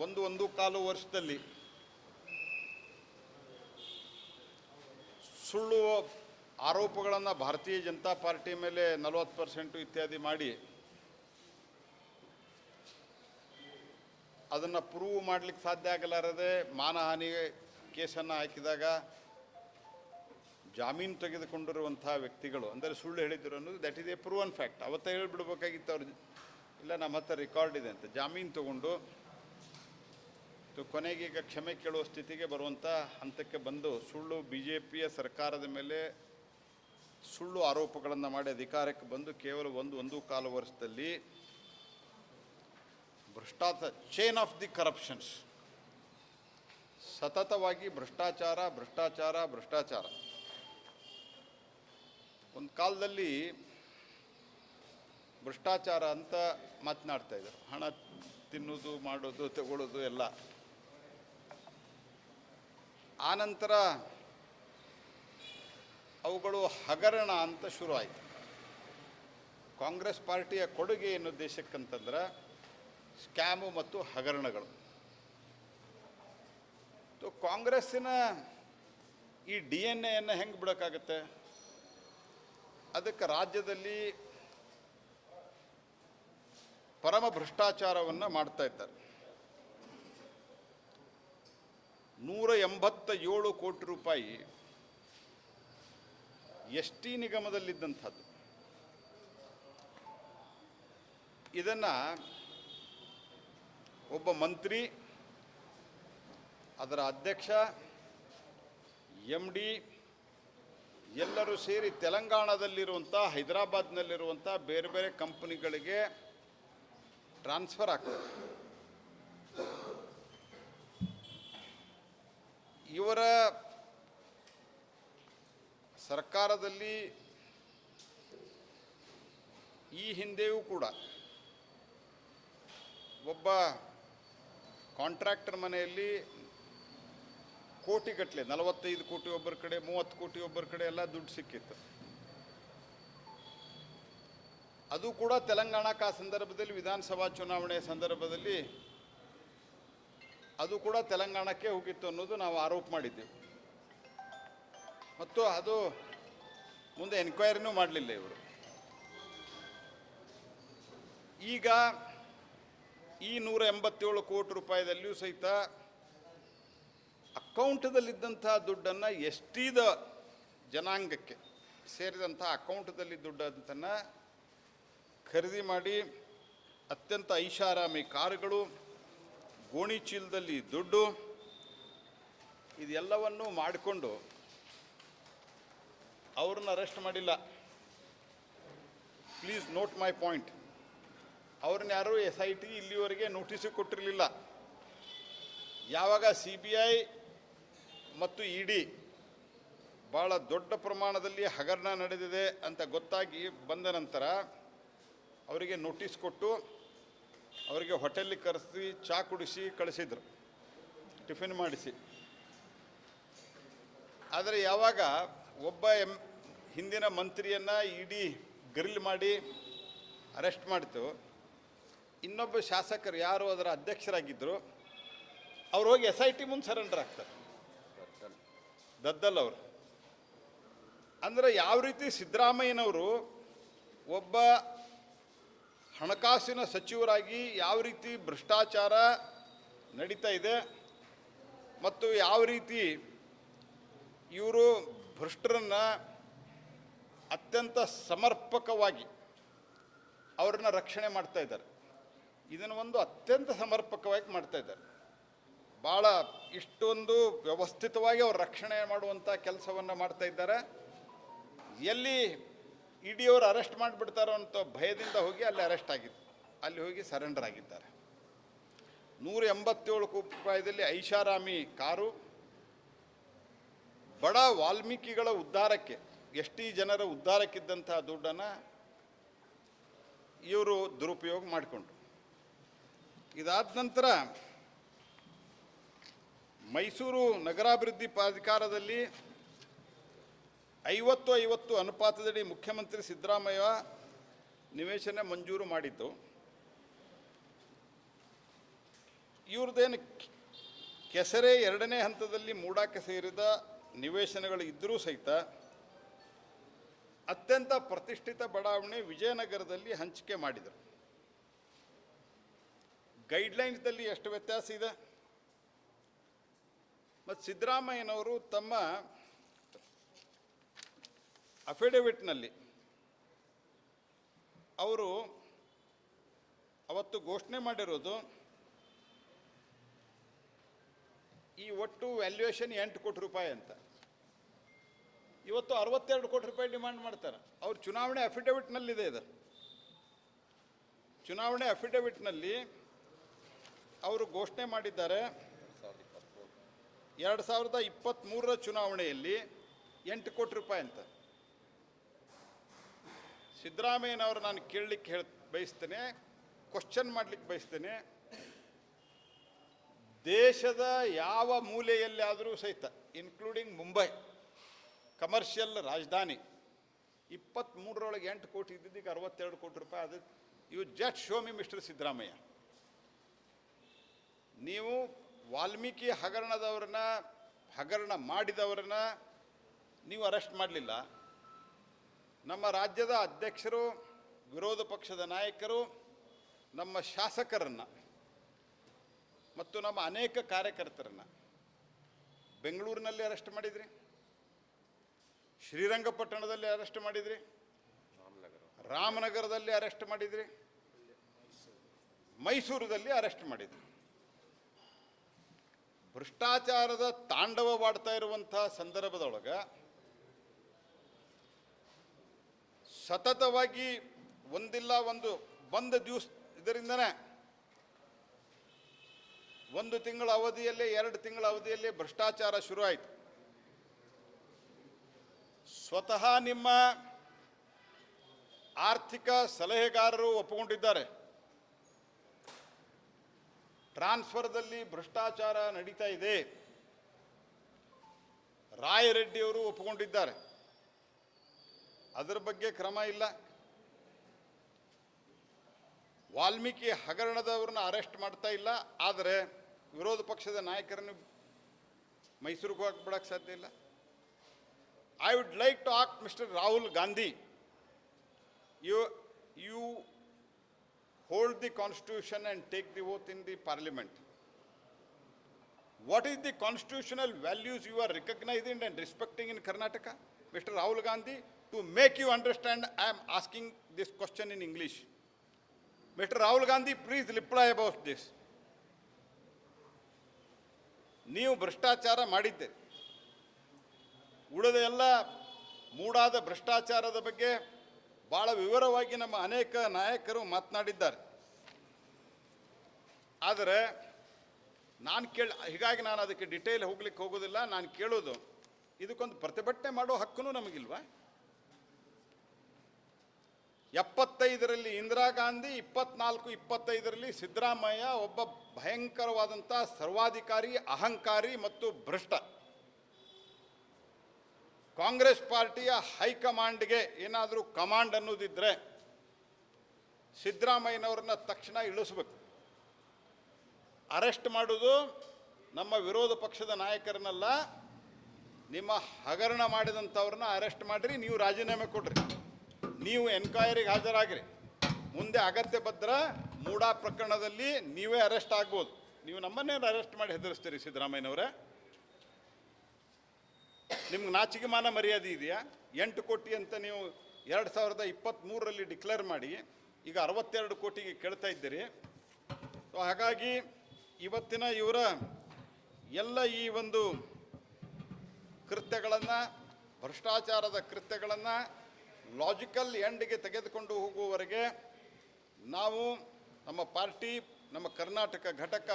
1.25 ವರ್ಷದಲ್ಲಿ ಸುಳ್ಳು ಆರೋಪಗಳನ್ನು ಭಾರತೀಯ ಜನತಾ ಪಾರ್ಟಿ ಮೇಲೆ 40% ಇತ್ಯಾದಿ ಮಾಡಿ ಅದನ್ನು ಪ್ರೂವ್ ಮಾಡಲಿಕ್ಕೆ ಸಾಧ್ಯ ಆಗಲಾರದೆ ಮಾನಹಾನಿ ಕೇಸನ್ನು ಹಾಕಿದಾಗ ಜಾಮೀನು ತೆಗೆದುಕೊಂಡಿರುವಂಥ ವ್ಯಕ್ತಿಗಳು ಅಂದರೆ ಸುಳ್ಳು ಹೇಳಿದ್ರು ಅನ್ನೋದು that is A proven fact. ಅವತ್ತೇ ಹೇಳಿಬಿಡ್ಬೇಕಾಗಿತ್ತು ಅವ್ರು, ಇಲ್ಲ ನಮ್ಮ ಹತ್ರ ರೆಕಾರ್ಡ್ ಇದೆ ಅಂತ. ಜಾಮೀನು ತಗೊಂಡು ಕೊನೆಗೆ ಈಗ ಕ್ಷಮೆ ಕೇಳುವ ಸ್ಥಿತಿಗೆ ಬರುವಂಥ ಹಂತಕ್ಕೆ ಬಂದು ಸುಳ್ಳು BJPಯ ಸರ್ಕಾರದ ಮೇಲೆ ಸುಳ್ಳು ಆರೋಪಗಳನ್ನು ಮಾಡಿ ಅಧಿಕಾರಕ್ಕೆ ಬಂದು ಕೇವಲ 1.25 ವರ್ಷದಲ್ಲಿ ಭ್ರಷ್ಟಾಚಾರ ಚೈನ್ ಆಫ್ ದಿ ಕರಪ್ಷನ್ಸ್ ಸತತವಾಗಿ ಭ್ರಷ್ಟಾಚಾರ ಭ್ರಷ್ಟಾಚಾರ ಭ್ರಷ್ಟಾಚಾರ. ಒಂದು ಕಾಲದಲ್ಲಿ ಭ್ರಷ್ಟಾಚಾರ ಅಂತ ಮಾತನಾಡ್ತಾಯಿದ್ರು, ಹಣ ತಿನ್ನೋದು ಮಾಡೋದು ತಗೊಳ್ಳೋದು ಎಲ್ಲ. ಆನಂತರ ಅವುಗಳು ಹಗರಣ ಅಂತ ಶುರು ಆಯಿತು. ಕಾಂಗ್ರೆಸ್ ಪಾರ್ಟಿಯ ಕೊಡುಗೆ ಏನು ದೇಶಕ್ಕಂತಂದ್ರೆ ಸ್ಕ್ಯಾಮು ಮತ್ತು ಹಗರಣಗಳು. ಕಾಂಗ್ರೆಸ್ಸಿನ ಈ DNA ಹೆಂಗೆ ಬಿಡೋಕ್ಕಾಗತ್ತೆ? ಅದಕ್ಕೆ ರಾಜ್ಯದಲ್ಲಿ ಪರಮ ಭ್ರಷ್ಟಾಚಾರವನ್ನು ಮಾಡ್ತಾ ಇದ್ದಾರೆ. 187 ಕೋಟಿ ರೂಪಾಯಿ ST ನಿಗಮದಲ್ಲಿದ್ದಂಥದ್ದು. ಇದನ್ನು ಒಬ್ಬ ಮಂತ್ರಿ, ಅದರ ಅಧ್ಯಕ್ಷ, MD ಎಲ್ಲರೂ ಸೇರಿ ತೆಲಂಗಾಣದಲ್ಲಿರುವಂಥ, ಹೈದರಾಬಾದ್ನಲ್ಲಿರುವಂಥ ಬೇರೆ ಬೇರೆ ಕಂಪನಿಗಳಿಗೆ ಟ್ರಾನ್ಸ್ಫರ್ ಆಗ್ತದೆ. ಇವರ ಸರ್ಕಾರದಲ್ಲಿ ಈ ಹಿಂದೆಯೂ ಕೂಡ ಒಬ್ಬ ಕಾಂಟ್ರಾಕ್ಟರ್ ಮನೆಯಲ್ಲಿ ಕೋಟಿಗಟ್ಟಲೆ 45 ಕೋಟಿ ಒಬ್ಬರ ಕಡೆ, 30 ಕೋಟಿ ಒಬ್ಬರ ಕಡೆ ಎಲ್ಲ ದುಡ್ಡು ಸಿಕ್ಕಿತ್ತು. ಅದು ಕೂಡ ತೆಲಂಗಾಣಕ್ಕೆ ಆ ಸಂದರ್ಭದಲ್ಲಿ ವಿಧಾನಸಭಾ ಚುನಾವಣೆ ಸಂದರ್ಭದಲ್ಲಿ ಅದು ಕೂಡ ತೆಲಂಗಾಣಕ್ಕೆ ಹೋಗಿತ್ತು ಅನ್ನೋದು ನಾವು ಆರೋಪ ಮಾಡಿದ್ದೆವು. ಮತ್ತು ಅದು ಮುಂದೆ ಎನ್ಕ್ವೈರಿನೂ ಮಾಡಲಿಲ್ಲ ಇವರು. ಈಗ ಈ 187 ಕೋಟಿ ರೂಪಾಯಿದಲ್ಲಿಯೂ ಸಹಿತ ಅಕೌಂಟದಲ್ಲಿದ್ದಂಥ ದುಡ್ಡನ್ನು STದ ಜನಾಂಗಕ್ಕೆ ಸೇರಿದಂಥ ಅಕೌಂಟದಲ್ಲಿ ದುಡ್ಡಂತನ್ನು ಖರೀದಿ ಮಾಡಿ ಅತ್ಯಂತ ಐಷಾರಾಮಿ ಕಾರುಗಳು, ಗೋಣಿ ಚೀಲದಲ್ಲಿ ದುಡ್ಡು, ಇದೆಲ್ಲವನ್ನೂ ಮಾಡಿಕೊಂಡು ಅವ್ರನ್ನ ಅರೆಸ್ಟ್ ಮಾಡಿಲ್ಲ. Please note my point. ಅವ್ರನ್ನ ಯಾರೂ SIT ಇಲ್ಲಿವರೆಗೆ ನೋಟಿಸು ಕೊಟ್ಟಿರಲಿಲ್ಲ. ಯಾವಾಗ CBI ಮತ್ತು ED ಭಾಳ ದೊಡ್ಡ ಪ್ರಮಾಣದಲ್ಲಿ ಹಗರಣ ನಡೆದಿದೆ ಅಂತ ಗೊತ್ತಾಗಿ ಬಂದ ನಂತರ ಅವರಿಗೆ ನೋಟಿಸ್ ಕೊಟ್ಟು ಅವರಿಗೆ ಹೋಟೆಲ್ಲಿಗೆ ಕರೆಸಿ ಚಹಾ ಕುಡಿಸಿ ಕಳಿಸಿದ್ರು, ಟಿಫಿನ್ ಮಾಡಿಸಿ. ಆದರೆ ಯಾವಾಗ ಒಬ್ಬ ಹಿಂದಿನ ಮಂತ್ರಿಯನ್ನು ED ಗ್ರಿಲ್ ಮಾಡಿ ಅರೆಸ್ಟ್ ಮಾಡಿತು, ಇನ್ನೊಬ್ಬ ಶಾಸಕರು ಯಾರು ಅದರ ಅಧ್ಯಕ್ಷರಾಗಿದ್ದರು ಅವ್ರು ಹೋಗಿ SIT ಮುಂದೆ ಸರೆಂಡರ್ ಆಗ್ತಾರೆ. ದದ್ದಲ್ ಅವರು. ಅಂದರೆ ಯಾವ ರೀತಿ ಸಿದ್ದರಾಮಯ್ಯನವರು ಒಬ್ಬ ಹಣಕಾಸಿನ ಸಚಿವರಾಗಿ ಯಾವ ರೀತಿ ಭ್ರಷ್ಟಾಚಾರ ನಡೀತಾ ಇದೆ ಮತ್ತು ಯಾವ ರೀತಿ ಇವರು ಭ್ರಷ್ಟರನ್ನು ಅತ್ಯಂತ ಸಮರ್ಪಕವಾಗಿ ಅವ್ರನ್ನ ರಕ್ಷಣೆ ಮಾಡ್ತಾ ಇದ್ದಾರೆ. ಇದನ್ನು ಒಂದು ಅತ್ಯಂತ ಸಮರ್ಪಕವಾಗಿ ಮಾಡ್ತಾ ಇದ್ದಾರೆ. ಭಾಳ ಇಷ್ಟೊಂದು ವ್ಯವಸ್ಥಿತವಾಗಿ ಅವ್ರು ರಕ್ಷಣೆ ಮಾಡುವಂಥ ಕೆಲಸವನ್ನು ಮಾಡ್ತಾ ಇದ್ದಾರೆ. ಎಲ್ಲಿ ED ಅವರು ಅರೆಸ್ಟ್ ಮಾಡಿಬಿಡ್ತಾರೋ ಅಂತ ಭಯದಿಂದ ಹೋಗಿ ಅಲ್ಲಿ ಅರೆಸ್ಟ್ ಆಗಿದ್ದು, ಅಲ್ಲಿ ಹೋಗಿ ಸರೆಂಡರ್ ಆಗಿದ್ದಾರೆ. 187 ಕೋಟಿ ರೂಪಾಯಿದಲ್ಲಿ ಐಷಾರಾಮಿ ಕಾರು, ಬಡ ವಾಲ್ಮೀಕಿಗಳ ಉದ್ಧಾರಕ್ಕೆ, ST ಜನರ ಉದ್ಧಾರಕ್ಕಿದ್ದಂಥ ದುಡ್ಡನ್ನು ಇವರು ದುರುಪಯೋಗ ಮಾಡಿಕೊಂಡ್ರು. ಇದಾದ ನಂತರ ಮೈಸೂರು ನಗರಾಭಿವೃದ್ಧಿ ಪ್ರಾಧಿಕಾರದಲ್ಲಿ 50-50 ಅನುಪಾತದಡಿ ಮುಖ್ಯಮಂತ್ರಿ ಸಿದ್ದರಾಮಯ್ಯ ನಿವೇಶನ ಮಂಜೂರು ಮಾಡಿದ್ದು. ಇವ್ರದ್ದೇನು ಕೆಸರೆ ಎರಡನೇ ಹಂತದಲ್ಲಿ ಮೂಡಕ್ಕೆ ಸೇರಿದ ನಿವೇಶನಗಳು ಇದ್ದರೂ ಸಹಿತ ಅತ್ಯಂತ ಪ್ರತಿಷ್ಠಿತ ಬಡಾವಣೆ ವಿಜಯನಗರದಲ್ಲಿ ಹಂಚಿಕೆ ಮಾಡಿದರು. ಗೈಡ್ಲೈನ್ಸ್ದಲ್ಲಿ ಎಷ್ಟು ವ್ಯತ್ಯಾಸ ಇದೆ. ಮತ್ತು ಸಿದ್ದರಾಮಯ್ಯನವರು ತಮ್ಮ ಅಫಿಡವಿಟ್ನಲ್ಲಿ ಅವರು ಅವತ್ತು ಘೋಷಣೆ ಮಾಡಿರೋದು ಈ ಒಟ್ಟು ವ್ಯಾಲ್ಯೂಯೇಷನ್ 8 ಕೋಟಿ ರೂಪಾಯಿ ಅಂತ. ಇವತ್ತು 62 ಕೋಟಿ ರೂಪಾಯಿ ಡಿಮಾಂಡ್ ಮಾಡ್ತಾರೆ. ಅವ್ರ ಚುನಾವಣೆ ಅಫಿಡವಿಟ್ನಲ್ಲಿದೆ ಇದು. ಚುನಾವಣೆ ಅಫಿಡವಿಟ್ನಲ್ಲಿ ಅವರು ಘೋಷಣೆ ಮಾಡಿದ್ದಾರೆ 2023ರ ಚುನಾವಣೆಯಲ್ಲಿ 8 ಕೋಟಿ ರೂಪಾಯಿ ಅಂತ. ಸಿದ್ದರಾಮಯ್ಯನವರು ನಾನು ಕೇಳಲಿಕ್ಕೆ ಬಯಸ್ತೇನೆ, ಕ್ವಶನ್ ಮಾಡಲಿಕ್ಕೆ ಬಯಸ್ತೇನೆ. ದೇಶದ ಯಾವ ಮೂಲೆಯಲ್ಲಾದರೂ ಸಹಿತ ಇನ್ಕ್ಲೂಡಿಂಗ್ ಮುಂಬೈ ಕಮರ್ಷಿಯಲ್ ರಾಜಧಾನಿ 23ರೊಳಗೆ 8 ಕೋಟಿ ಇದ್ದಿದ್ದೀಗ 62 ಕೋಟಿ ರೂಪಾಯಿ. ಅದು you just show me mister Siddaramaiah. ನೀವು ವಾಲ್ಮೀಕಿ ಹಗರಣ ಮಾಡಿದವರನ್ನ ನೀವು ಅರೆಸ್ಟ್ ಮಾಡಲಿಲ್ಲ. ನಮ್ಮ ರಾಜ್ಯದ ಅಧ್ಯಕ್ಷರು, ವಿರೋಧ ಪಕ್ಷದ ನಾಯಕರು, ನಮ್ಮ ಶಾಸಕರನ್ನು ಮತ್ತು ನಮ್ಮ ಅನೇಕ ಕಾರ್ಯಕರ್ತರನ್ನು ಬೆಂಗಳೂರಿನಲ್ಲಿ ಅರೆಸ್ಟ್ ಮಾಡಿದ್ರಿ, ಶ್ರೀರಂಗಪಟ್ಟಣದಲ್ಲಿ ಅರೆಸ್ಟ್ ಮಾಡಿದ್ರಿ, ರಾಮನಗರದಲ್ಲಿ ಅರೆಸ್ಟ್ ಮಾಡಿದ್ರಿ, ಮೈಸೂರದಲ್ಲಿ ಅರೆಸ್ಟ್ ಮಾಡಿದ್ರಿ. ಭ್ರಷ್ಟಾಚಾರದ ತಾಂಡವವಾಡ್ತಾ ಇರುವಂಥ ಸಂದರ್ಭದೊಳಗೆ ಸತತವಾಗಿ ಒಂದಿಲ್ಲ ಒಂದು ಬಂದ ದಿವಸ ಇದರಿಂದನೇ 1 ತಿಂಗಳ ಅವಧಿಯಲ್ಲೇ 2 ತಿಂಗಳ ಅವಧಿಯಲ್ಲೇ ಭ್ರಷ್ಟಾಚಾರ ಶುರು ಆಯಿತು. ಸ್ವತಃ ನಿಮ್ಮ ಆರ್ಥಿಕ ಸಲಹೆಗಾರರು ಒಪ್ಪಿಕೊಂಡಿದ್ದಾರೆ. ಟ್ರಾನ್ಸ್ಫರ್ದಲ್ಲಿ ಭ್ರಷ್ಟಾಚಾರ ನಡೀತಾ ಇದೆ. ರಾಯರೆಡ್ಡಿಯವರು ಒಪ್ಪಿಕೊಂಡಿದ್ದಾರೆ. ಅದರ ಬಗ್ಗೆ ಕ್ರಮ ಇಲ್ಲ. ವಾಲ್ಮೀಕಿ ಹಗರಣದವ್ರನ್ನ ಅರೆಸ್ಟ್ ಮಾಡ್ತಾ ಇಲ್ಲ. ಆದರೆ ವಿರೋಧ ಪಕ್ಷದ ನಾಯಕರನ್ನು ಮೈಸೂರಿಗೆ ಹೋಗ್ಬಿಡಕ್ಕೆ ಸಾಧ್ಯ ಇಲ್ಲ. I would like to ask mister Rahul Gandhi, you hold the constitution and take the oath in the parliament. What is the constitutional values you are recognizing and respecting in Karnataka? Mr. Rahul Gandhi, to make you understand, I am asking this question in English. Mr. Rahul Gandhi, please reply about this. ನೀವು ಭ್ರಷ್ಟಾಚಾರ ಮಾಡಿದ್ದೆ. ಉಳಿದ ಎಲ್ಲ ಮೂಡಾದ ಭ್ರಷ್ಟಾಚಾರದ ಬಗ್ಗೆ ಭಾಳ ವಿವರವಾಗಿ ನಮ್ಮ ಅನೇಕ ನಾಯಕರು ಮಾತನಾಡಿದ್ದಾರೆ. ಆದರೆ ಹೀಗಾಗಿ ನಾನು ಅದಕ್ಕೆ ಡಿಟೇಲ್ ಹೋಗ್ಲಿಕ್ಕೆ ಹೋಗೋದಿಲ್ಲ. ನಾನು ಕೇಳೋದು, ಇದಕ್ಕೊಂದು ಪ್ರತಿಭಟನೆ ಮಾಡೋ ಹಕ್ಕೂ ನಮಗಿಲ್ವಾ? 75ರಲ್ಲಿ ಇಂದಿರಾ ಗಾಂಧಿ, 24-25ರಲ್ಲಿ ಸಿದ್ದರಾಮಯ್ಯ ಒಬ್ಬ ಭಯಂಕರವಾದಂಥ ಸರ್ವಾಧಿಕಾರಿ, ಅಹಂಕಾರಿ ಮತ್ತು ಭ್ರಷ್ಟ. ಕಾಂಗ್ರೆಸ್ ಪಾರ್ಟಿಯ ಹೈಕಮಾಂಡ್ಗೆ ಏನಾದರೂ ಕಮಾಂಡ್ ಅನ್ನೋದಿದ್ದರೆ ಸಿದ್ದರಾಮಯ್ಯನವ್ರನ್ನ ತಕ್ಷಣ ಇಳಿಸ್ಬೇಕು. ಅರೆಸ್ಟ್ ಮಾಡೋದು ನಮ್ಮ ವಿರೋಧ ಪಕ್ಷದ ನಾಯಕರನ್ನೆಲ್ಲ, ನಿಮ್ಮ ಹಗರಣ ಮಾಡಿದಂಥವ್ರನ್ನ ಅರೆಸ್ಟ್ ಮಾಡಿರಿ, ನೀವು ರಾಜೀನಾಮೆ ಕೊಡ್ರಿ, ನೀವು ಎನ್ಕ್ವೈರಿಗೆ ಹಾಜರಾಗಿರಿ. ಮುಂದೆ ಅಗತ್ಯ ಬದ್ದರೆ ಮೂಡಾ ಪ್ರಕರಣದಲ್ಲಿ ನೀವೇ ಅರೆಸ್ಟ್ ಆಗ್ಬೋದು. ನೀವು ನಮ್ಮನ್ನೇ ಅರೆಸ್ಟ್ ಮಾಡಿ ಹೆದರಿಸ್ತೀರಿ ಸಿದ್ದರಾಮಯ್ಯನವರೇ? ನಿಮ್ಗೆ ನಾಚಿಕೆ ಮಾನ ಮರ್ಯಾದೆ ಇದೆಯಾ? 8 ಕೋಟಿ ಅಂತ ನೀವು 2023ರಲ್ಲಿ ಡಿಕ್ಲೇರ್ ಮಾಡಿ ಈಗ 62 ಕೋಟಿಗೆ ಕೇಳ್ತಾ ಇದ್ದೀರಿ. ಸೊ ಹಾಗಾಗಿ ಇವತ್ತಿನ ಇವರ ಎಲ್ಲ ಈ ಒಂದು ಕೃತ್ಯಗಳನ್ನು, ಭ್ರಷ್ಟಾಚಾರದ ಕೃತ್ಯಗಳನ್ನು ಲಾಜಿಕಲ್ ಎಂಡ್ಗೆ ತೆಗೆದುಕೊಂಡು ಹೋಗುವವರೆಗೆ ನಾವು ನಮ್ಮ ಪಾರ್ಟಿ, ನಮ್ಮ ಕರ್ನಾಟಕ ಘಟಕ